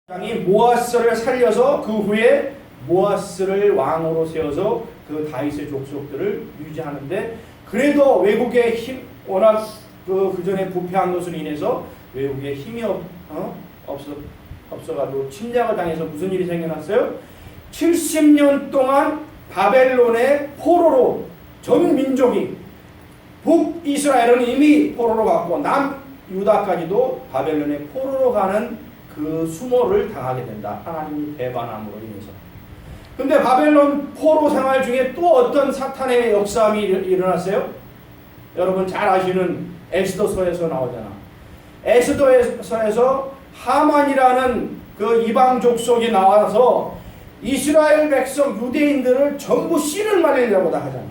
장이 모아스를 살려서 그 후에 모아스를 왕으로 세워서 그 다윗의 족속들을 유지하는데, 그래도 외국의 힘, 워낙 그 전에 부패한 것으로 인해서 외국의 힘이 없어가지고 침략을 당해서 무슨 일이 생겨났어요? 70년 동안 바벨론의 포로로 전 민족이, 북이스라엘은 이미 포로로 갔고 남유다까지도 바벨론의 포로로 가는 그 수모를 당하게 된다. 하나님이 배반함으로 인해서. 근데 바벨론 포로 생활 중에 또 어떤 사탄의 역사함이 일어났어요? 여러분 잘 아시는 에스더서에서 나오잖아. 에스더서에서 하만이라는 그 이방 족속이 나와서 이스라엘 백성 유대인들을 전부 씨를 말리려고 다 하잖아.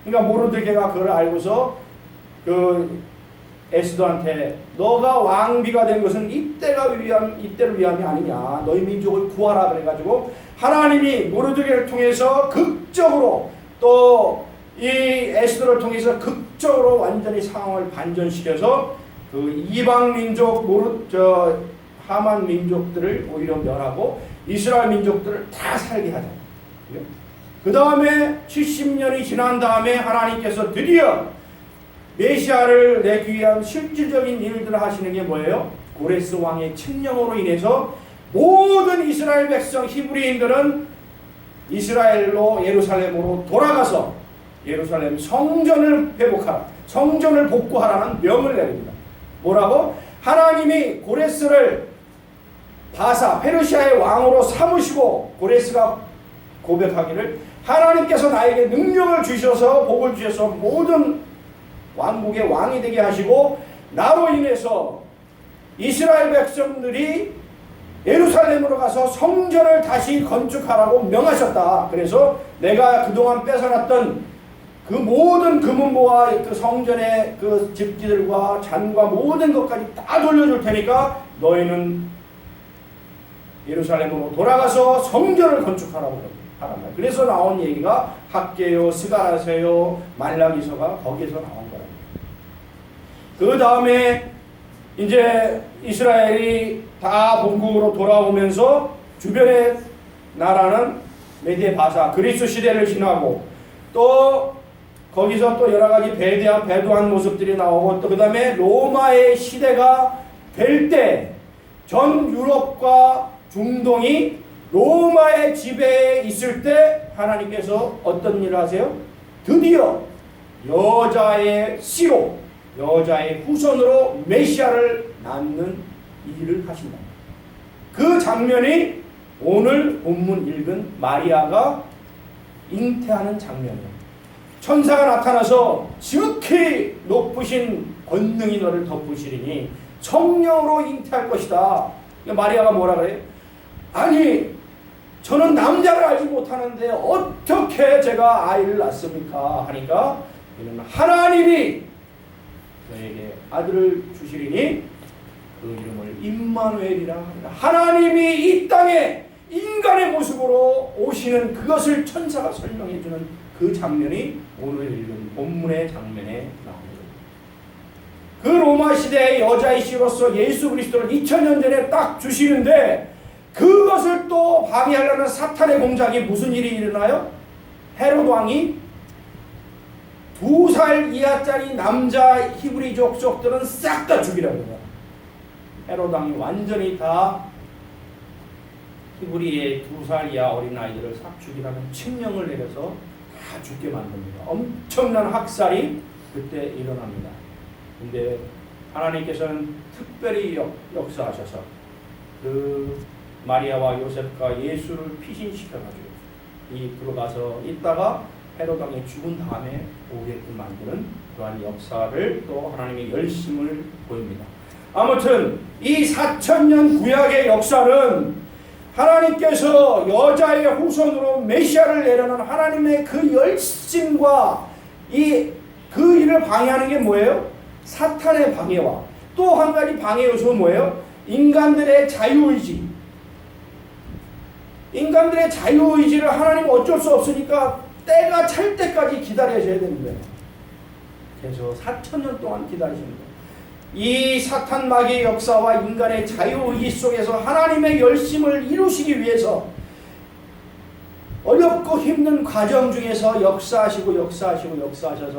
그러니까 모르드게가 그걸 알고서 그 에스더한테 너가 왕비가 된 것은 이때를 위함이 아니냐, 너희 민족을 구하라 그래가지고 하나님이 모르드게를 통해서 극적으로 또 이 에스더를 통해서 극적으로 완전히 상황을 반전시켜서 그 이방 민족 하만 민족들을 오히려 멸하고 이스라엘 민족들을 다 살게 하잖아요. 그 다음에 70년이 지난 다음에 하나님께서 드디어 메시아를 내기 위한 실질적인 일들을 하시는 게 뭐예요? 고레스 왕의 칙령으로 인해서 모든 이스라엘 백성 히브리인들은 이스라엘로 예루살렘으로 돌아가서 예루살렘 성전을 회복하라, 성전을 복구하라는 명을 내립니다. 뭐라고? 하나님이 고레스를 바사 페르시아의 왕으로 삼으시고, 고레스가 고백하기를 하나님께서 나에게 능력을 주셔서 복을 주셔서 모든 왕국의 왕이 되게 하시고 나로 인해서 이스라엘 백성들이 예루살렘으로 가서 성전을 다시 건축하라고 명하셨다. 그래서 내가 그동안 뺏어놨던 그 모든 금은보와 그 성전의 그 집기들과 잔과 모든 것까지 다 돌려줄 테니까 너희는 예루살렘으로 돌아가서 성전을 건축하라고 하란 말이야. 그래서 나온 얘기가 학개요, 스가랴서요, 말라기서가 거기서 나온 거랍니다. 그 다음에 이제 이스라엘이 다 본국으로 돌아오면서 주변의 나라는 메디에 바사, 그리스 시대를 지나고 또 거기서 또 여러 가지 배도한 모습들이 나오고 또 그 다음에 로마의 시대가 될 때 전 유럽과 중동이 로마의 지배에 있을 때 하나님께서 어떤 일을 하세요? 드디어 여자의 씨로, 여자의 후손으로 메시아를 낳는 일을 하신다. 그 장면이 오늘 본문 읽은 마리아가 잉태하는 장면이에요. 천사가 나타나서 지극히 높으신 권능이 너를 덮으시리니 성령으로 잉태할 것이다. 마리아가 뭐라 그래요? 아니, 저는 남자를 알지 못하는데 어떻게 제가 아이를 낳습니까? 하니까 이는 하나님이 너에게 아들을 주시리니 그 이름을 임마누엘이라 합니다. 하나님이 이 땅에 인간의 모습으로 오시는 그것을 천사가 설명해 주는 그 장면이 오늘 읽은 본문의 장면에 나옵니다. 그 로마 시대의 여자의 씨로서 예수 그리스도를 2000년 전에 딱 주시는데 그것을 또 방해하려는 사탄의 공작이 무슨 일이 일어나요? 헤롯 왕이 2살 이하짜리 남자 히브리 족속들은 싹 다 죽이라고 해요. 헤롯 왕이 완전히 다 히브리의 2살 이하 어린아이들을 싹 죽이라는 칙령을 내려서 다 죽게 만듭니다. 엄청난 학살이 그때 일어납니다. 근데 하나님께서는 특별히 역사하셔서 그 마리아와 요셉과 예수를 피신시켜가지고 이 들어가서 있다가 헤롯 왕이 죽은 다음에 오게끔 만드는 그러한 역사를 또 하나님의 열심을 보입니다. 아무튼 이 4000년 구약의 역사는 하나님께서 여자의 후손으로 메시아를 내려는 하나님의 그 열심과 그 일을 방해하는 게 뭐예요? 사탄의 방해와 또 한 가지 방해 요소는 뭐예요? 인간들의 자유의지. 인간들의 자유의지를 하나님은 어쩔 수 없으니까 때가 찰 때까지 기다려줘야 되는 거예요. 그래서 4000년 동안 기다리시는 거예요. 이 사탄 마귀의 역사와 인간의 자유의지 속에서 하나님의 열심을 이루시기 위해서 어렵고 힘든 과정 중에서 역사하셔서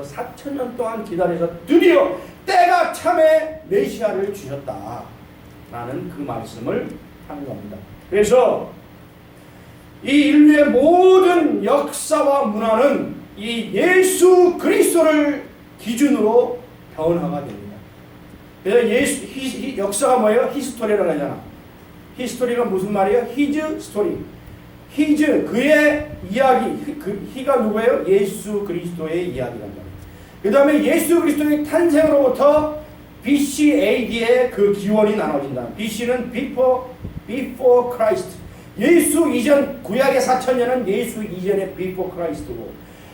4,000년 동안 기다려서 드디어 때가 참에 메시아를 주셨다 라는 그 말씀을 하는 겁니다. 그래서 이 인류의 모든 역사와 문화는 이 예수 그리스도를 기준으로 변화가 됩니다. 그래서 역사가 뭐예요? 히스토리라고 하잖아. 히스토리가 무슨 말이에요? 히즈 스토리. 히즈, 그의 이야기. 히가 누구예요? 예수 그리스도의 이야기란 말이에요. 그 다음에 예수 그리스도의 탄생으로부터 BC, AD의 그 기원이 나눠진다. BC는 before Christ. 예수 이전, 구약의 4,000년은 예수 이전의 before Christ고,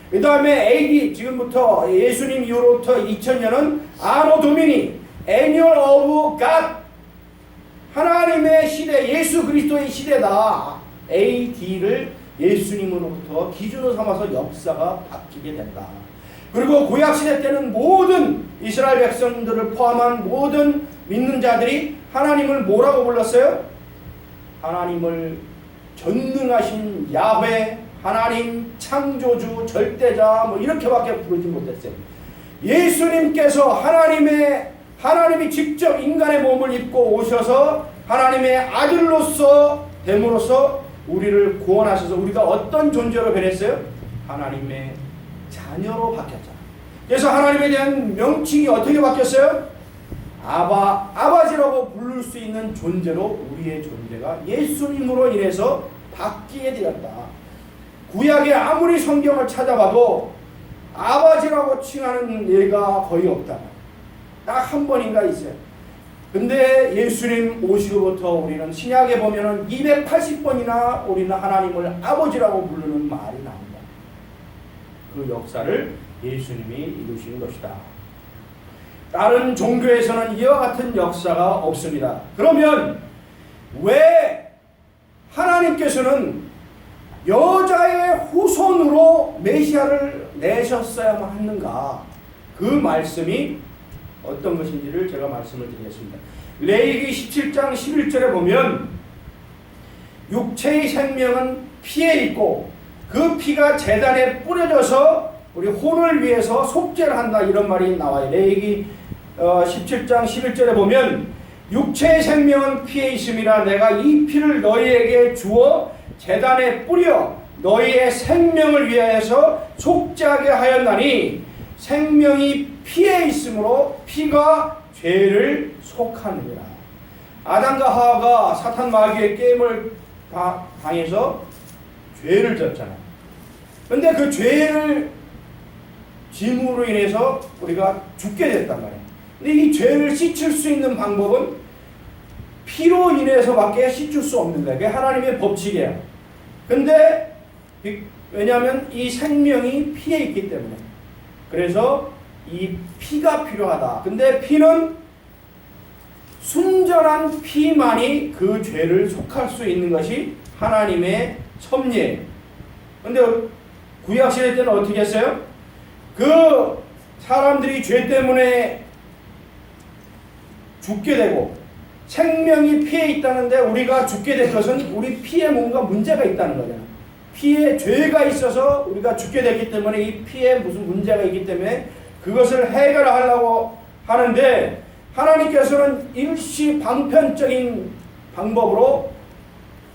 그 다음에 AD, 지금부터 예수님 이후로부터 2000년은 아노 도미니, Annual of God, 하나님의 시대, 예수 그리스도의 시대다. AD를 예수님으로부터 기준으로 삼아서 역사가 바뀌게 된다. 그리고 구약시대 때는 모든 이스라엘 백성들을 포함한 모든 믿는 자들이 하나님을 뭐라고 불렀어요? 하나님을 전능하신 야훼, 하나님, 창조주, 절대자, 뭐 이렇게밖에 부르지 못했어요. 예수님께서 하나님이 직접 인간의 몸을 입고 오셔서 하나님의 아들로서 됨으로써 우리를 구원하셔서 우리가 어떤 존재로 변했어요? 하나님의 자녀로 바뀌었잖아. 그래서 하나님에 대한 명칭이 어떻게 바뀌었어요? 아버지라고 부를 수 있는 존재로 우리의 존재가 예수님으로 인해서 바뀌게 되었다. 구약에 아무리 성경을 찾아봐도 아버지라고 칭하는 예가 거의 없다. 딱 한 번인가 있어요. 근데 예수님 오시고부터 우리는 신약에 보면은 280번이나 우리는 하나님을 아버지라고 부르는 말이 나옵니다. 그 역사를 예수님이 이루시는 것이다. 다른 종교에서는 이와 같은 역사가 없습니다. 그러면 왜 하나님께서는 여자의 후손으로 메시아를 내셨어야만 했는가? 그 말씀이 어떤 것인지를 제가 말씀을 드리겠습니다. 레위기 17장 11절에 보면 육체의 생명은 피에 있고 그 피가 제단에 뿌려져서 우리 혼을 위해서 속죄를 한다, 이런 말이 나와요. 레위기 17장 11절에 보면 육체의 생명은 피에 있음이라 내가 이 피를 너희에게 주어 제단에 뿌려 너희의 생명을 위하여서 속죄하게 하였나니 생명이 피에 있으므로 피가 죄를 속하느니라. 아담과 하와가 사탄 마귀의 게임을 당해서 죄를 졌잖아요. 근데 그 죄를 짐으로 인해서 우리가 죽게 됐단 말이에요. 근데 이 죄를 씻을 수 있는 방법은 피로 인해서밖에 씻을 수 없는 거예요. 그게 하나님의 법칙이에요. 근데 왜냐하면 이 생명이 피에 있기 때문에. 그래서 이 피가 필요하다. 근데 피는 순전한 피만이 그 죄를 속할 수 있는 것이 하나님의 섭리예요. 근데 구약시대 때는 어떻게 했어요? 그 사람들이 죄 때문에 죽게 되고 생명이 피에 있다는데 우리가 죽게 된 것은 우리 피에 뭔가 문제가 있다는 거잖아요. 피에 죄가 있어서 우리가 죽게 됐기 때문에 이 피에 무슨 문제가 있기 때문에 그것을 해결하려고 하는데 하나님께서는 일시 방편적인 방법으로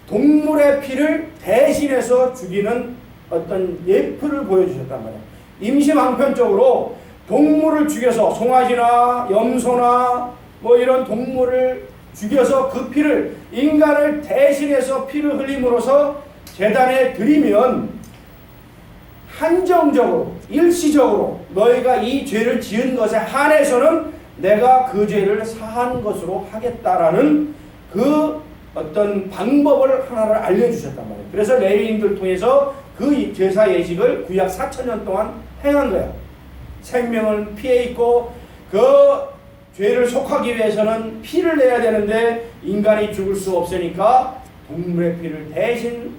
동물의 피를 대신해서 죽이는 어떤 예표를 보여주셨단 말이에요. 임시 방편적으로 동물을 죽여서 송아지나 염소나 뭐 이런 동물을 죽여서 그 피를 인간을 대신해서 피를 흘림으로써 제단에 드리면 한정적으로 일시적으로 너희가 이 죄를 지은 것에 한해서는 내가 그 죄를 사한 것으로 하겠다라는 그 어떤 방법을 하나를 알려주셨단 말이에요. 그래서 레위인들 통해서 그 제사 예식을 구약 4,000년 동안 행한 거예요. 생명은 피에 있고 그 죄를 속하기 위해서는 피를 내야 되는데 인간이 죽을 수 없으니까 동물의 피를 대신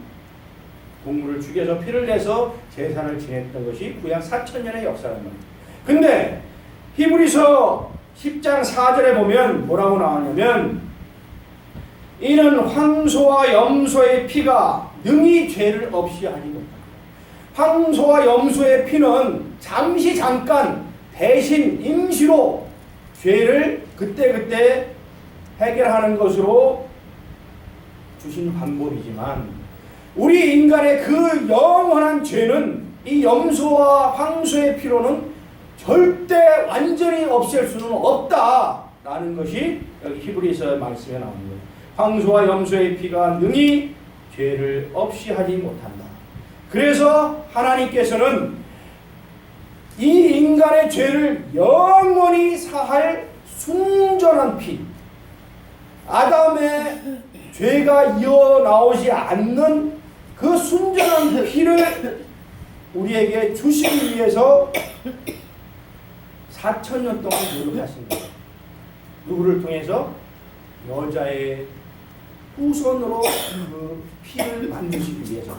동물을 죽여서 피를 내서 제사를 지냈던 것이 구약 4,000년의 역사란 말이에요. 근데 히브리서 10장 4절에 보면 뭐라고 나오냐면 이는 황소와 염소의 피가 능히 죄를 없이 하지 못한다. 황소와 염소의 피는 잠깐 대신 임시로 죄를 그때그때 해결하는 것으로 주신 방법이지만 우리 인간의 그 영원한 죄는 이 염소와 황소의 피로는 절대 완전히 없앨 수는 없다라는 것이 여기 히브리서 말씀에 나옵니다. 황소와 염소의 피가 능히 죄를 없이 하지 못한다. 그래서 하나님께서는 이 인간의 죄를 영원히 사할 순전한 피, 아담의 죄가 이어나오지 않는 그 순전한 피를 우리에게 주시기 위해서 4,000년 동안 노력하신 거예요. 누구를 통해서? 여자의 후손으로 그 피를 만드시기 위해서.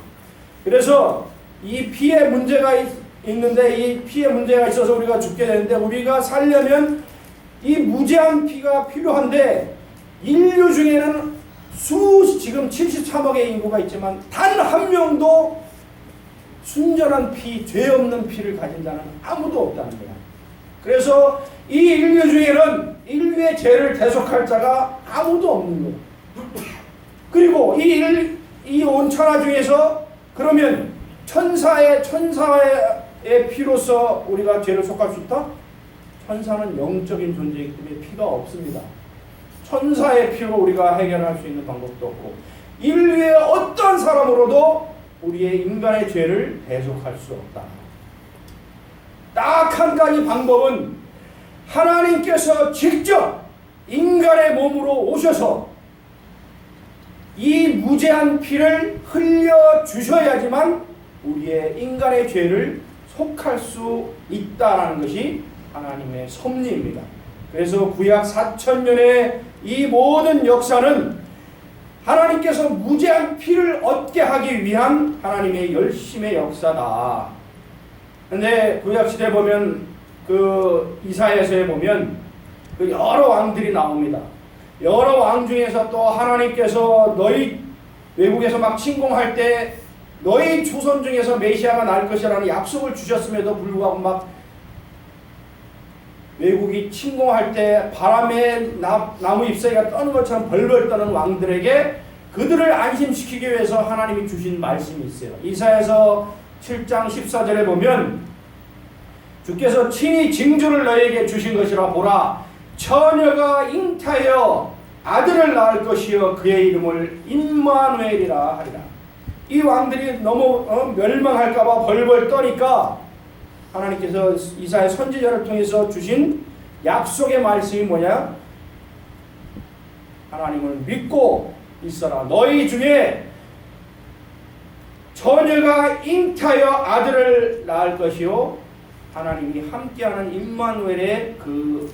그래서 이 피에 문제가 있는데 이 피에 문제가 있어서 우리가 죽게 되는데 우리가 살려면 이 무제한 피가 필요한데 인류 중에는 지금 73억의 인구가 있지만 단 한 명도 순전한 피, 죄 없는 피를 가진 자는 아무도 없다는 거야. 그래서 이 인류 중에는 인류의 죄를 대속할 자가 아무도 없는 거야. 그리고 이 온 천하 중에서 그러면 천사의 피로서 우리가 죄를 속할 수 있다? 천사는 영적인 존재이기 때문에 피가 없습니다. 천사의 피로 우리가 해결할 수 있는 방법도 없고 인류의 어떤 사람으로도 우리의 인간의 죄를 대속할 수 없다. 딱 한 가지 방법은 하나님께서 직접 인간의 몸으로 오셔서 이 무제한 피를 흘려주셔야지만 우리의 인간의 죄를 속할 수 있다는 것이 하나님의 섭리입니다. 그래서 구약 4,000년의 이 모든 역사는 하나님께서 무제한 피를 얻게 하기 위한 하나님의 열심의 역사다. 근데 구약시대에 보면 그 이사야서에 보면 그 여러 왕들이 나옵니다. 여러 왕 중에서 또 하나님께서 너희 외국에서 막 침공할 때 너희 조선 중에서 메시아가 날 것이라는 약속을 주셨음에도 불구하고 막 외국이 침공할 때 바람에 나무 잎사귀가 떠는 것처럼 벌벌 떠는 왕들에게 그들을 안심시키기 위해서 하나님이 주신 말씀이 있어요. 이사야서 7장 14절에 보면 주께서 친히 징조를 너에게 주신 것이라 보라 처녀가 잉타하여 아들을 낳을 것이요 그의 이름을 임마누엘이라 하리라. 이 왕들이 너무 멸망할까봐 벌벌 떠니까 하나님께서 이사야 선지자를 통해서 주신 약속의 말씀이 뭐냐? 하나님을 믿고 있어라. 너희 중에 처녀가 잉타하여 아들을 낳을 것이요 하나님이 함께하는 임마누엘의 그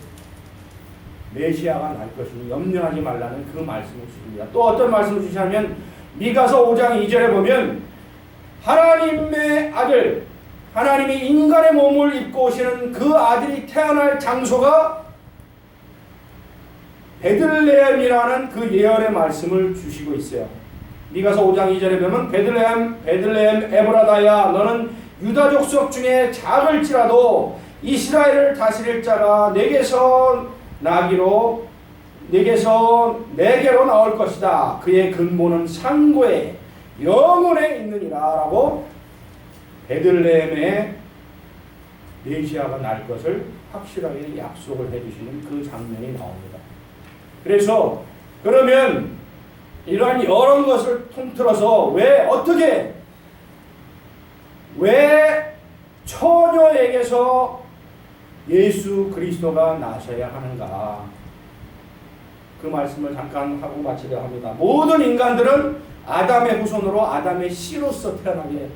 메시아가 날 것이니 염려하지 말라는 그 말씀을 주십니다. 또 어떤 말씀을 주시냐면 미가서 5장 2절에 보면 하나님의 아들 하나님이 인간의 몸을 입고 오시는 그 아들이 태어날 장소가 베들레헴이라는 그 예언의 말씀을 주시고 있어요. 미가서 5장 2절에 보면 베들레헴 에브라다야 너는 유다 족속 중에 작을지라도 이스라엘을 다스릴 자가 내게로 나올 것이다. 그의 근본은 상고에 영원에 있느니라 라고 베들레헴에 메시아가 날 것을 확실하게 약속을 해주시는 그 장면이 나옵니다. 그래서 그러면 이러한 여러 것을 통틀어서 왜 처녀에게서 예수 그리스도가 나셔야 하는가? 그 말씀을 잠깐 하고 마치려 합니다. 모든 인간들은 아담의 후손으로 아담의 씨로서 태어나게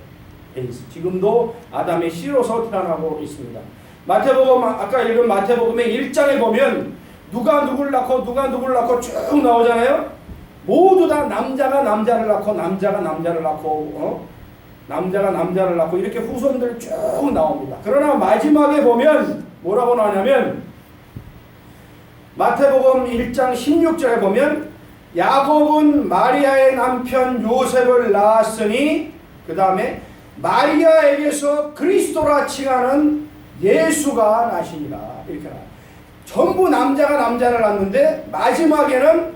돼 있습니다. 지금도 아담의 씨로서 태어나고 있습니다. 마태복음 아까 읽은 마태복음의 1장에 보면 누가 누구를 낳고 쭉 나오잖아요. 모두 다 남자가 남자를 낳고 남자가 남자를 낳고 이렇게 후손들 쭉 나옵니다. 그러나 마지막에 보면 뭐라고 나오냐면 마태복음 1장 16절에 보면 야곱은 마리아의 남편 요셉을 낳았으니 그 다음에 마리아에게서 그리스도라 칭하는 예수가 나시니라. 이렇게 나와요. 전부 남자가 남자를 낳는데 마지막에는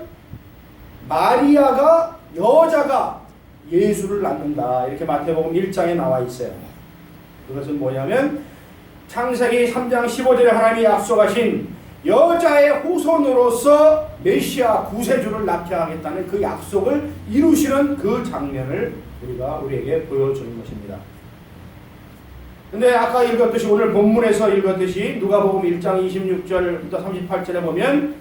마리아가 여자가 예수를 낳는다. 이렇게 마태복음 1장에 나와 있어요. 그것은 뭐냐면 창세기 3장 15절에 하나님이 약속하신 여자의 후손으로서 메시아 구세주를 낳게 하겠다는 그 약속을 이루시는 그 장면을 우리에게 보여주는 것입니다. 근데 아까 읽었듯이 오늘 본문에서 읽었듯이 누가복음 1장 26절부터 38절에 보면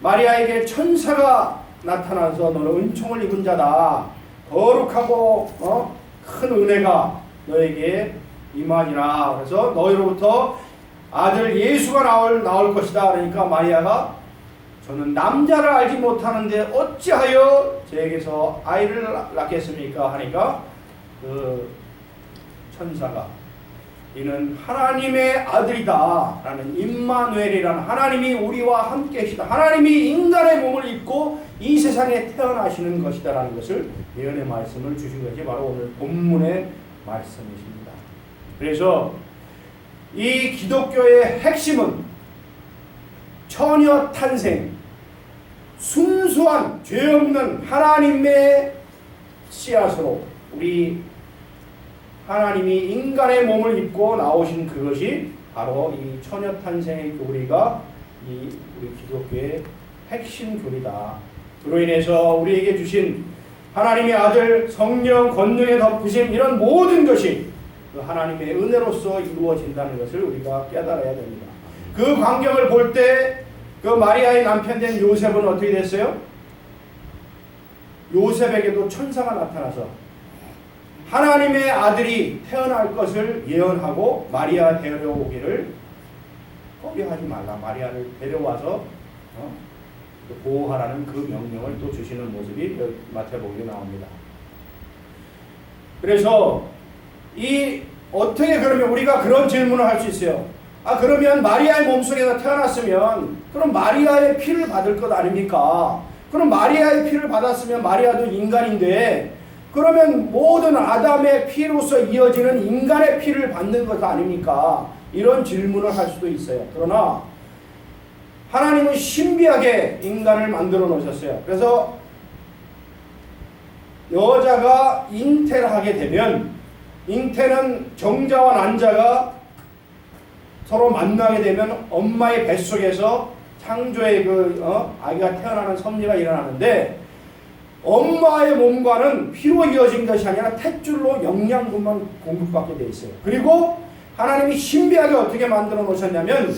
마리아에게 천사가 나타나서 너는 은총을 입은 자다. 거룩하고 큰 은혜가 너에게 임하니라. 그래서 너희로부터 아들 예수가 나올 것이다. 그러니까 마리아가 저는 남자를 알지 못하는데 어찌하여 저에게서 아이를 낳겠습니까? 하니까 그 천사가 이는 하나님의 아들이다 라는 임마누엘이라는 하나님이 우리와 함께 계시다. 하나님이 인간의 몸을 입고 이 세상에 태어나시는 것이다 라는 것을 예언의 말씀을 주신 것이 바로 오늘 본문의 말씀이십니다. 그래서 이 기독교의 핵심은 처녀 탄생, 순수한 죄 없는 하나님의 씨앗으로 우리 하나님이 인간의 몸을 입고 나오신 그것이 바로 이 처녀 탄생의 교리가 우리 기독교의 핵심 교리다. 그로 인해서 우리에게 주신 하나님의 아들 성령 권능에 덮으신 이런 모든 것이 그 하나님의 은혜로서 이루어진다는 것을 우리가 깨달아야 됩니다. 그 광경을 볼 때 그 마리아의 남편 된 요셉은 어떻게 됐어요? 요셉에게도 천사가 나타나서 하나님의 아들이 태어날 것을 예언하고 마리아 데려오기를 꺼려하지 말라. 마리아를 데려와서 보호하라는 그 명령을 또 주시는 모습이 마태복음에 나옵니다. 그래서 어떻게 그러면 우리가 그런 질문을 할 수 있어요. 그러면 마리아의 몸속에서 태어났으면 그럼 마리아의 피를 받을 것 아닙니까? 그럼 마리아의 피를 받았으면 마리아도 인간인데 그러면 모든 아담의 피로서 이어지는 인간의 피를 받는 것 아닙니까? 이런 질문을 할 수도 있어요. 그러나 하나님은 신비하게 인간을 만들어 놓으셨어요. 그래서 여자가 잉태를 하게 되면 잉태는 정자와 난자가 서로 만나게 되면 엄마의 뱃속에서 창조의 아기가 태어나는 섭리가 일어나는데 엄마의 몸과는 피로 이어진 것이 아니라 탯줄로 영양분만 공급받게 돼 있어요. 그리고 하나님이 신비하게 어떻게 만들어 놓으셨냐면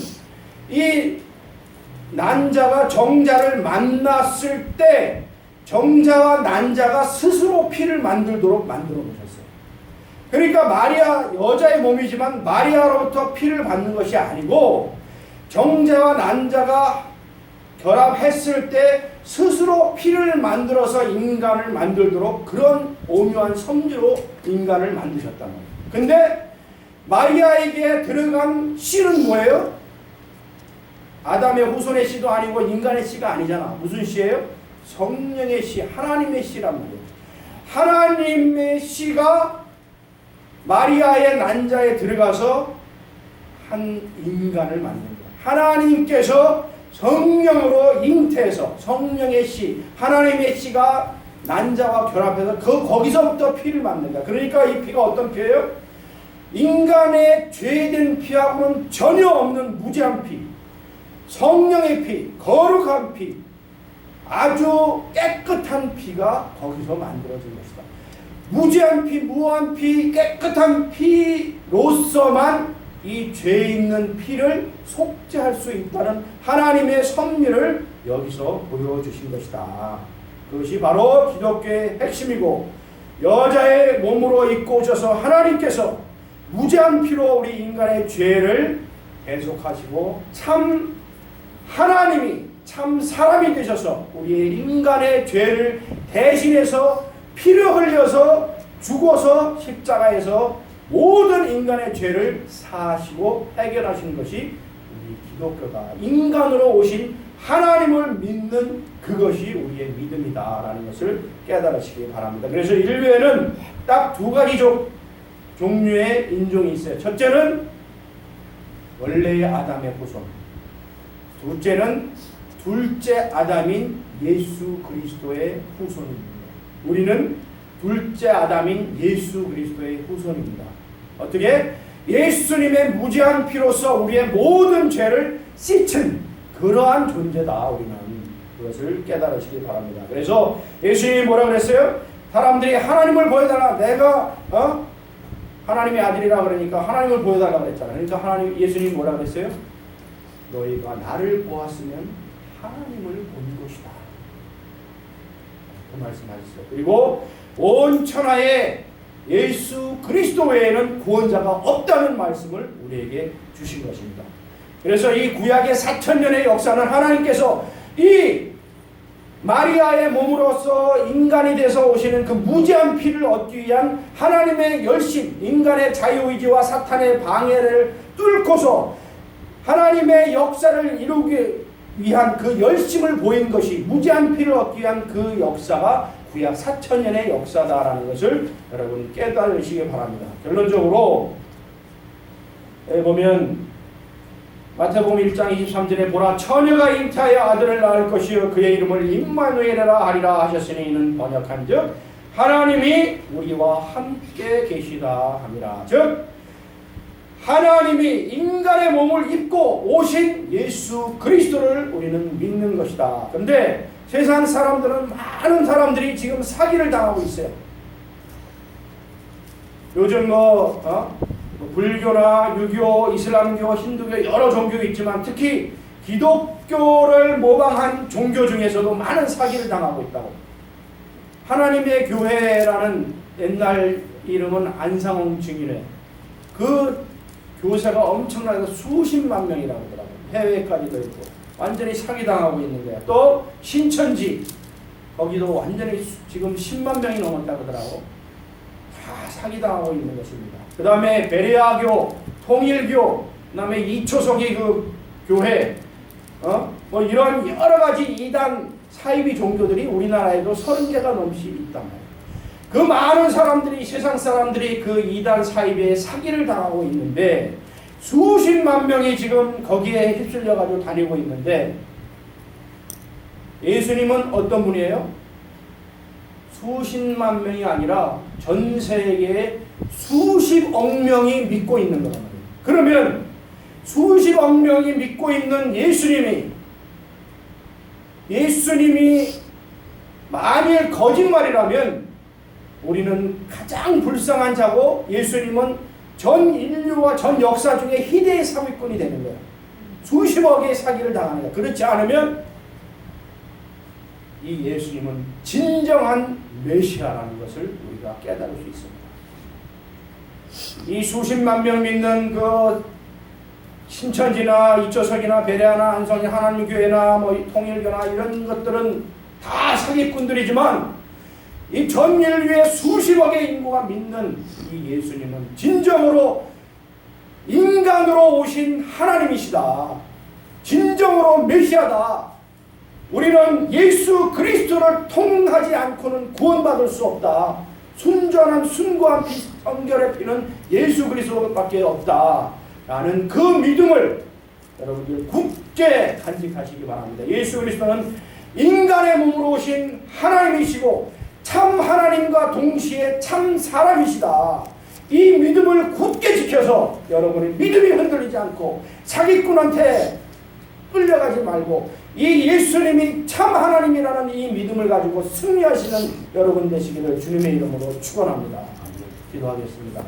이 난자가 정자를 만났을 때 정자와 난자가 스스로 피를 만들도록 만들어 놓으셨어요. 그러니까 마리아 여자의 몸이지만 마리아로부터 피를 받는 것이 아니고 정자와 난자가 결합했을 때 스스로 피를 만들어서 인간을 만들도록 그런 오묘한 섭리로 인간을 만드셨단 말이에요. 근데 마리아에게 들어간 씨는 뭐예요? 아담의 후손의 씨도 아니고 인간의 씨가 아니잖아. 무슨 씨예요? 성령의 씨, 하나님의 씨란 말이에요. 하나님의 씨가 마리아의 난자에 들어가서 한 인간을 만든 거예요. 하나님께서 성령으로 잉태해서 성령의 씨, 하나님의 씨가 난자와 결합해서 거기서부터 피를 만든다. 그러니까 이 피가 어떤 피예요? 인간의 죄된 피하고는 전혀 없는 무죄한 피, 성령의 피, 거룩한 피, 아주 깨끗한 피가 거기서 만들어진 것이다. 무죄한 피, 무한 피, 깨끗한 피로서만 이 죄 있는 피를 속죄할 수 있다는 하나님의 섭리를 여기서 보여주신 것이다. 그것이 바로 기독교의 핵심이고 여자의 몸으로 입고 오셔서 하나님께서 무죄한 피로 우리 인간의 죄를 대속하시고 참 하나님이 참 사람이 되셔서 우리의 인간의 죄를 대신해서 피를 흘려서 죽어서 십자가에서 모든 인간의 죄를 사하시고 해결하시는 것이 우리 기독교다. 인간으로 오신 하나님을 믿는 그것이 우리의 믿음이다라는 것을 깨달으시기 바랍니다. 그래서 인류에는 딱 두 가지 종류의 인종이 있어요. 첫째는 원래의 아담의 후손, 둘째는 둘째 아담인 예수 그리스도의 후손입니다. 우리는 둘째 아담인 예수 그리스도의 후손입니다. 어떻게? 예수님의 무죄한 피로서 우리의 모든 죄를 씻은 그러한 존재다. 우리는 그것을 깨달으시기 바랍니다. 그래서 예수님이 뭐라 그랬어요? 사람들이 하나님을 보여달라. 내가 하나님의 아들이라 그러니까 하나님을 보여달라 그랬잖아요. 그러니까 예수님이 뭐라 그랬어요? 너희가 나를 보았으면 하나님을 본 것이다. 그 말씀하셨어요. 그리고 온 천하에 예수 그리스도 외에는 구원자가 없다는 말씀을 우리에게 주신 것입니다. 그래서 이 구약의 4000년의 역사는 하나님께서 이 마리아의 몸으로서 인간이 돼서 오시는 그 무죄한 피를 얻기 위한 하나님의 열심, 인간의 자유의지와 사탄의 방해를 뚫고서 하나님의 역사를 이루기 위한 그 열심을 보인 것이, 무죄한 피를 얻기 위한 그 역사가 구약 4000년의 역사다라는 것을 여러분 깨달으시기 바랍니다. 결론적으로 보면 마태복음 1장 23절에 보라 처녀가 잉태하여 아들을 낳을 것이요 그의 이름을 임마누엘이라 하리라 하셨으니 이는 번역한즉 하나님이 우리와 함께 계시다 함이라. 즉 하나님이 인간의 몸을 입고 오신 예수 그리스도를 우리는 믿는 것이다. 그런데 세상 사람들은, 많은 사람들이 지금 사기를 당하고 있어요. 요즘 불교나 유교, 이슬람교, 힌두교 여러 종교가 있지만 특히 기독교를 모방한 종교 중에서도 많은 사기를 당하고 있다고. 하나님의 교회라는 옛날 이름은 안상홍 증인회, 그 교세가 엄청나게 수십만 명이라고 하더라고요. 해외까지도 있고 완전히 사기당하고 있는 거야. 또 신천지 거기도 완전히 지금 10만 명이 넘었다고 하더라고. 다 사기당하고 있는 것입니다. 그 다음에 베레아교, 통일교, 그 다음에 이초석이 그 교회, 뭐 이런 여러 가지 이단 사이비 종교들이 우리나라에도 30개가 넘씩 있단 말이에요. 그 많은 사람들이, 세상 사람들이 그 이단 사이비에 사기를 당하고 있는데 수십만 명이 지금 거기에 휩쓸려가지고 다니고 있는데 예수님은 어떤 분이에요? 수십만 명이 아니라 전 세계에 수십억 명이 믿고 있는 거란 말이에요. 그러면 수십억 명이 믿고 있는 예수님이 만일 거짓말이라면 우리는 가장 불쌍한 자고 예수님은 전 인류와 전 역사 중에 희대의 사기꾼이 되는 거예요. 수십억의 사기를 당하는 거예요. 그렇지 않으면 이 예수님은 진정한 메시아라는 것을 우리가 깨달을 수 있습니다. 이 수십만 명 믿는 그 신천지나 이초석이나 베레아나 안성이 하나님교회나 뭐 통일교나 이런 것들은 다 사기꾼들이지만 이 전 인류의 수십억의 인구가 믿는 이 예수님은 진정으로 인간으로 오신 하나님이시다. 진정으로 메시아다. 우리는 예수 그리스도를 통하지 않고는 구원받을 수 없다. 순전한 순고한 피, 성결의 피는 예수 그리스도밖에 없다. 라는 그 믿음을 여러분들 굳게 간직하시기 바랍니다. 예수 그리스도는 인간의 몸으로 오신 하나님이시고 참 하나님과 동시에 참 사람이시다. 이 믿음을 굳게 지켜서 여러분의 믿음이 흔들리지 않고 사기꾼한테 끌려가지 말고 이 예수님이 참 하나님이라는 이 믿음을 가지고 승리하시는 여러분 되시기를 주님의 이름으로 축원합니다. 기도하겠습니다.